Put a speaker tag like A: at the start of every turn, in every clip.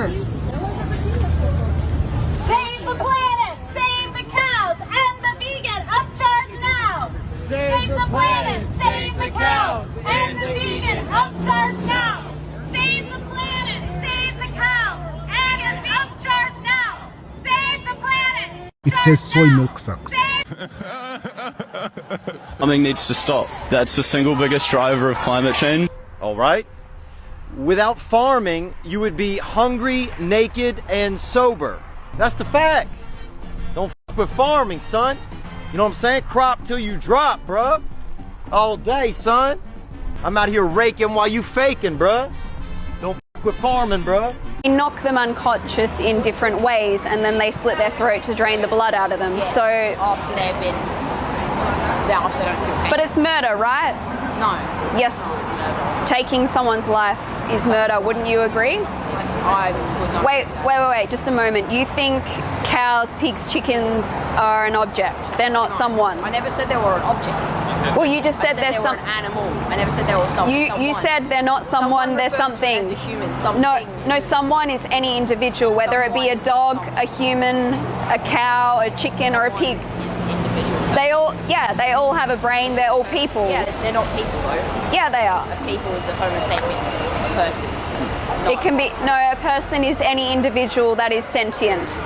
A: Save the planet! Save the cows and the vegan! Upcharge now! Save the planet! Save the cows and the vegan! Upcharge now! Save the planet! Save the cows and the vegan! Upcharge now! Save the planet!
B: It says soy milk sucks.
C: Farming needs to stop. That's the single biggest driver of climate change.
D: All right. Without farming, you would be hungry, naked, and sober. That's the facts. Don't f with farming, son. You know what I'm saying? Crop till you drop, bruh. All day, son. I'm out here raking while you faking, bruh. Don't f with farming, bruh.
E: They knock them unconscious in different ways and then they slit their throat to drain the blood out of them.
F: Yeah,
E: so
F: after they don't feel pain.
E: But it's murder, right?
F: No.
E: Yes.
F: Murder.
E: Taking someone's life is murder, wouldn't you agree?
F: I would not.
E: Wait, just a moment. You think cows, pigs, chickens are an object? They're not someone.
F: I never said they were an object.
E: Well, you just said
F: I said
E: they're
F: they were an animal. I never said they were someone.
E: You said they're not someone, they're
F: refers to
E: something.
F: as a human, something.
E: No, someone is any individual, whether it be a dog, a human, a cow, a chicken, or a pig.
F: Is individual.
E: They all have a brain. They're all people.
F: Yeah, they're not people though.
E: Yeah, they are.
F: A people is a Homo sapien person.
E: It can be a person is any individual that is sentient.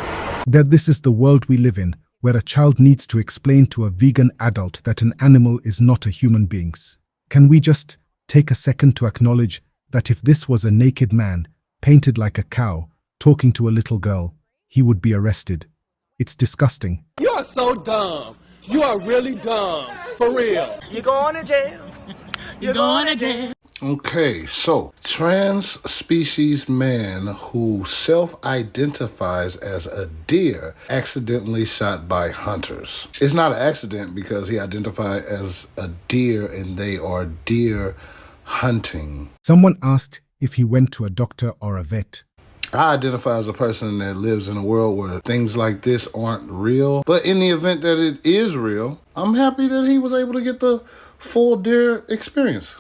B: That this is the world we live in, where a child needs to explain to a vegan adult that an animal is not a human being. Can we just take a second to acknowledge that if this was a naked man, painted like a cow, talking to a little girl, he would be arrested? It's disgusting.
G: You are so dumb. You are really dumb. For real.
D: You're going to jail. You're going to jail.
H: Okay, so trans species man who self-identifies as a deer accidentally shot by hunters. It's not an accident because he identified as a deer and they are deer hunting.
B: Someone asked if he went to a doctor or a vet.
H: I identify as a person that lives in a world where things like this aren't real. But in the event that it is real, I'm happy that he was able to get the full deer experience.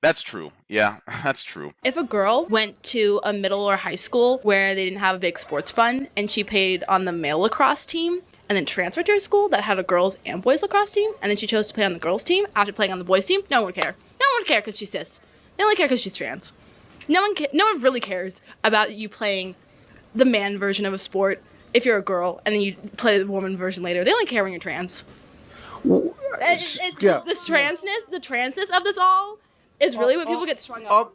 I: That's true. Yeah, that's true.
J: If a girl went to a middle or high school where they didn't have a big sports fund and she played on the male lacrosse team and then transferred to a school that had a girls and boys lacrosse team and then she chose to play on the girls team after playing on the boys team, no one would care. No one would care because she's cis. They only care because she's trans. No one really cares about you playing the man version of a sport if you're a girl and then you play the woman version later. They only care when you're trans. The transness of this all is really what people get strung up.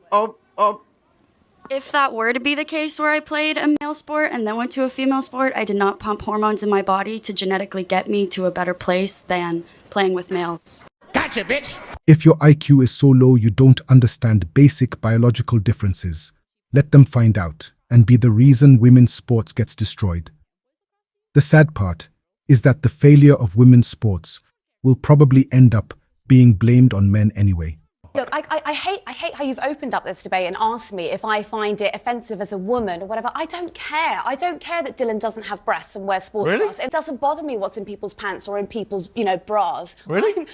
K: If that were to be the case where I played a male sport and then went to a female sport, I did not pump hormones in my body to genetically get me to a better place than playing with males.
G: Gotcha, bitch.
B: If your IQ is so low you don't understand basic biological differences, let them find out and be the reason women's sports gets destroyed. The sad part is that the failure of women's sports will probably end up being blamed on men anyway.
L: Look, I hate how you've opened up this debate and asked me if I find it offensive as a woman or whatever. I don't care. I don't care that Dylan doesn't have breasts and wears sports bras. It doesn't bother me what's in people's pants or in people's, bras.
M: Really?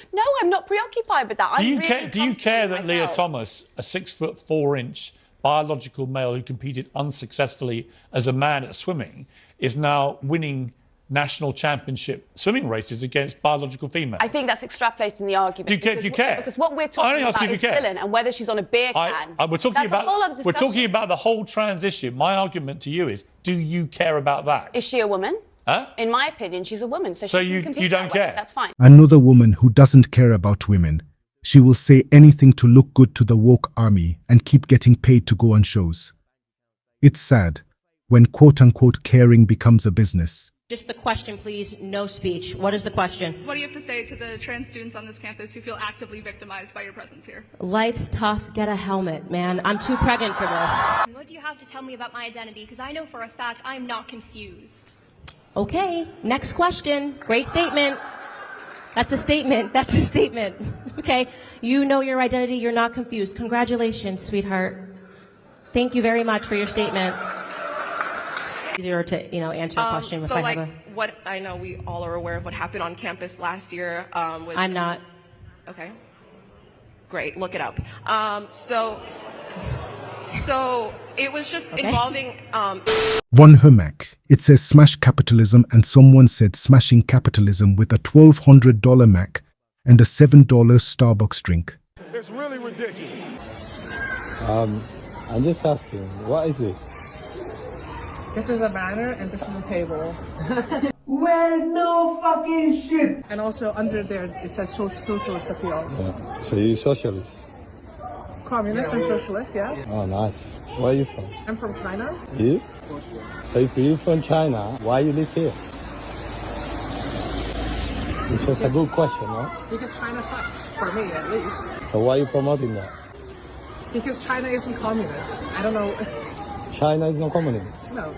L: I'm not preoccupied with that.
M: Do you care that Leah Thomas, a 6'4" biological male who competed unsuccessfully as a man at swimming, is now winning national championship swimming races against biological females?
L: I think that's extrapolating the argument.
M: Do you care?
L: Because what we're talking about is Dylan and whether she's on a beer can.
M: We're talking about the whole trans issue. My argument to you is, do you care about that?
L: Is she a woman?
M: Huh?
L: In my opinion, she's a woman, so she can compete.
M: You don't care?
L: That's fine.
B: Another woman who doesn't care about women. She will say anything to look good to the woke army and keep getting paid to go on shows. It's sad when quote-unquote caring becomes a business.
N: Just the question, please. No speech. What is the question?
O: What do you have to say to the trans students on this campus who feel actively victimized by your presence here?
N: Life's tough. Get a helmet, man. I'm too pregnant for this.
P: What do you have to tell me about my identity? Because I know for a fact I'm not confused.
N: Okay. Next question. Great statement. That's a statement. That's a statement. Okay. You know your identity. You're not confused. Congratulations, sweetheart. Thank you very much for your statement. Easier to answer a question if I have
Q: what I know we all are aware of what happened on campus last year.
N: I'm not.
Q: Okay. Great. Look it up. So It was just involving
B: Von Hermack. It says smash capitalism, and someone said smashing capitalism with a $1,200 Mac and a $7 Starbucks drink.
R: It's really ridiculous.
S: I'm just asking, what is this?
T: This is a banner and this is a table.
R: Well, no fucking shit.
T: And also under there it says socialist appeal.
S: Yeah. So you're socialist?
T: Communist and socialist, yeah.
S: Oh, nice. Where are you from?
T: I'm from China.
S: You? So if you're from China, why you live here? It's just a good question, no?
T: Because China sucks, for me at least.
S: So why are you promoting that?
T: Because China isn't communist. I don't know if...
S: China is not communist.
T: No.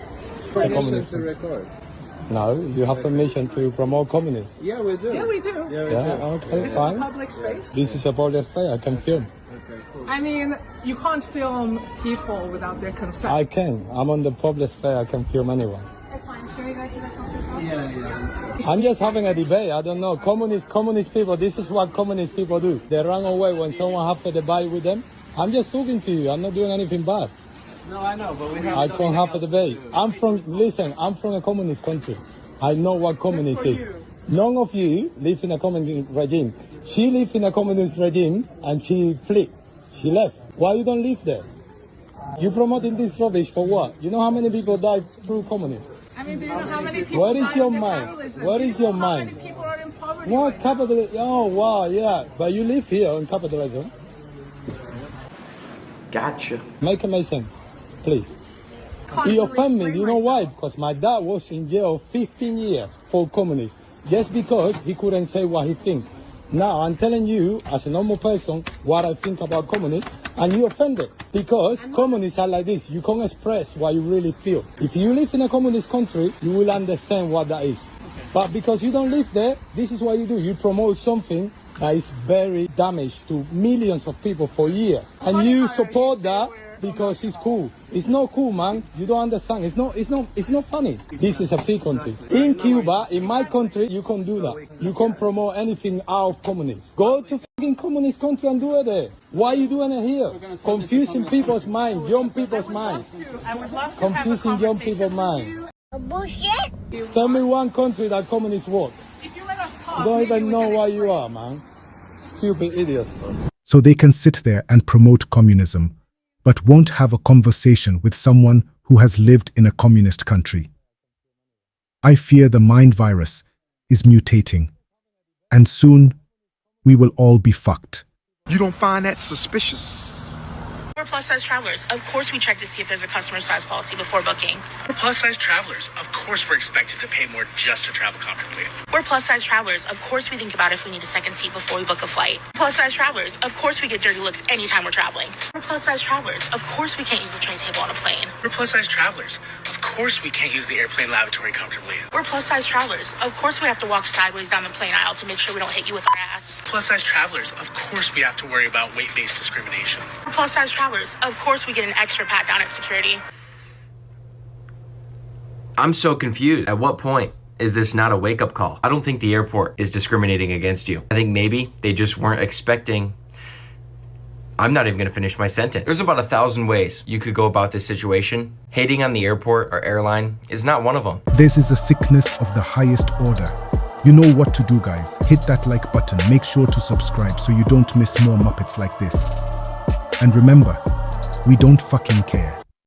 S: Permission to record. No, you have permission to promote communists.
T: Yeah, we do. Yeah, we do.
S: Okay,
T: this
S: fine.
T: Is a public space.
S: This is a public space. I can film.
T: I mean, you can't film people without their consent.
S: I can. I'm on the public space. I can film anyone.
P: That's fine. Should we go to the conference hall?
T: Yeah.
S: I'm just having a debate. I don't know. Communist people, this is what communist people do. They run away when someone has a debate with them. I'm just talking to you. I'm not doing anything bad.
T: No, I know, but we have...
S: I can't have a debate. I'm from a communist country. I know what communist is. None of you live in a communist regime. She lived in a communist regime and she fled. She left. Why you don't live there? You promoting this rubbish for what? You know how many people died through communism?
T: I mean, do you know how many people
S: Where is your mind? Where is your mind? What capitalism? Oh, wow, yeah. But you live here in capitalism.
D: Gotcha.
S: Make sense, please. He offended me. You know why? Because my dad was in jail 15 years for communism. Just because he couldn't say what he thinks. Now I'm telling you, as a normal person, what I think about communists, and you offended. Because communists are like this. You can't express what you really feel. If you live in a communist country, you will understand what that is. But because you don't live there, this is what you do. You promote something that is very damaged to millions of people for years. And you support that because it's cool. It's not cool, man. You don't understand. It's not funny. This is a free country. In Cuba, in my country, you can't do that. You can't promote anything out of communism. Go to fucking communist country and do it there. Why are you doing it here? Confusing people's mind, young people's mind. Confusing young people's mind.
A: Bullshit.
S: Tell me one country that communists work. You don't even know where you are, man. Stupid idiots, bro.
B: So they can sit there and promote communism, but won't have a conversation with someone who has lived in a communist country. I fear the mind virus is mutating, and soon we will all be fucked.
R: You don't find that suspicious?
F: We're plus-size travelers. Of course we check to see if there's a customer size policy before booking.
U: We're plus-size travelers. Of course we're expected to pay more just to travel comfortably.
F: We're plus-size travelers. Of course we think about if we need a second seat before we book a flight. Plus-size travelers. Of course we get dirty looks anytime we're traveling. We're plus-size travelers. Of course we can't use the tray table on a plane.
U: We're plus-size travelers. Of course we can't use the airplane lavatory comfortably.
F: We're plus-size travelers. Of course we have to walk sideways down the plane aisle to make sure we don't hit you with our ass.
U: Plus-size travelers. Of course we have to worry about weight-based discrimination.
F: We're plus-size travelers. Of course we get an extra pat down at security.
V: I'm so confused. At what point is this not a wake-up call? I don't think the airport is discriminating against you. I think maybe they just weren't expecting... I'm not even gonna finish my sentence. There's about 1,000 ways you could go about this situation. Hating on the airport or airline is not one of them.
B: This is a sickness of the highest order. You know what to do, guys. Hit that like button. Make sure to subscribe so you don't miss more Muppets like this. And remember, we don't fucking care.